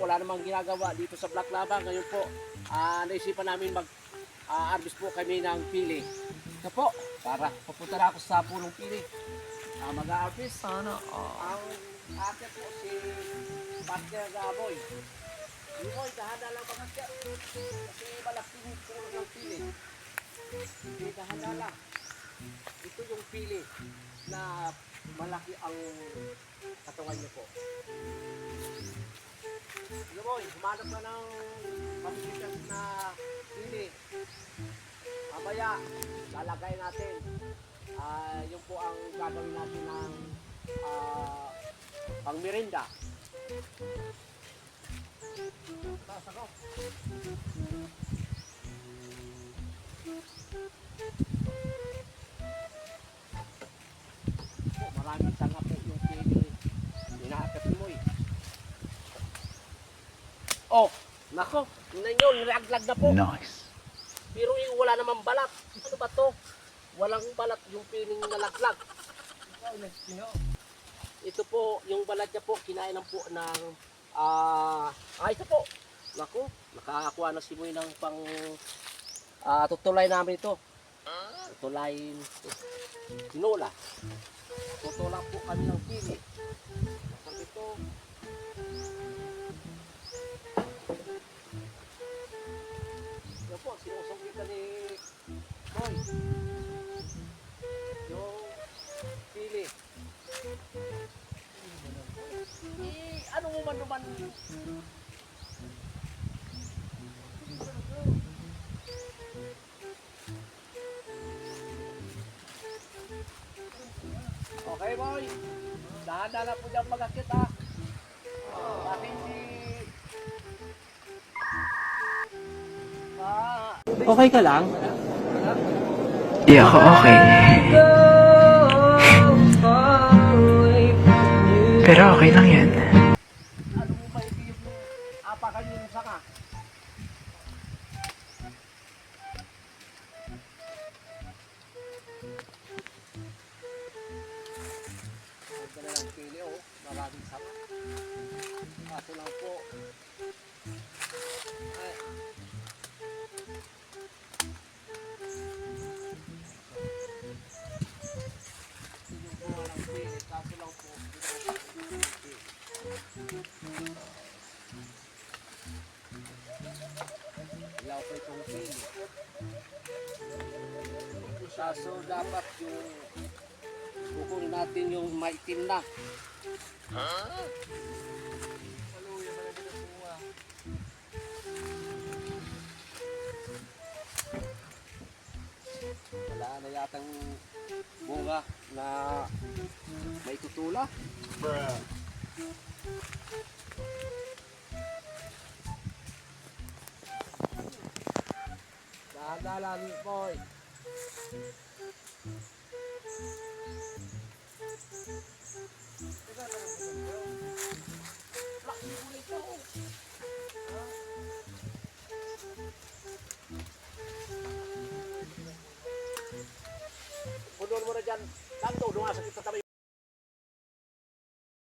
wala namang ginagawa dito sa Black Lava. Ngayon po, naisipan namin mag-harvest po kami ng pili. Ito po, para pupunta na ako sa pulong pili. Mag-harvest. Sana Ang ate po si Pastor Gaboy. Boy, dahan-dahan lang bakasya. Kasi malaking pulo ng pili. Hindi dahan-dahan lang. Ito yung pili na malaki ang katawan niyo po. Sige boy, humanap ka ng pamilikas na pili. Mamaya, lalagay natin. Yung po ang gagawin natin ng pang merinda. Taas ako. Maraming tanga po yung pili. Inaakit mo eh. Oh, nako. Tingnan nyo, nilaglag na po. Nice. Pero yung wala namang balat. Ano ba to? Walang balat yung piling nalaglag. Ito po, yung balat niya po, kinain po ng... ito po. Nako, nakakakuha na si Moy ng pang... tutulay namin ito. Tutulay... Tinola. Tutula po kami ng pili. Sabi ito. Yan po, sinusungkitan ni Moy. Yung pili. Ano mo man naman? Okay boy, dahan-dahan po dyan mag-akit ha. Bakit hindi... Okay ka lang? Di ako okay. Pero okay lang yan. Ano mo ba hindi yung apakan yung sanga? Ito na lang pili oh, maraming sanga. Kaso lang po. Ay. Yung buwan ng pili, kaso lang po. Ilaw pa itong pili. Kaso dapat yung kukunin natin yung maitim na. Wala na yatang bunga na may tutula. Dahan-dahan boy. Laki ulit ako.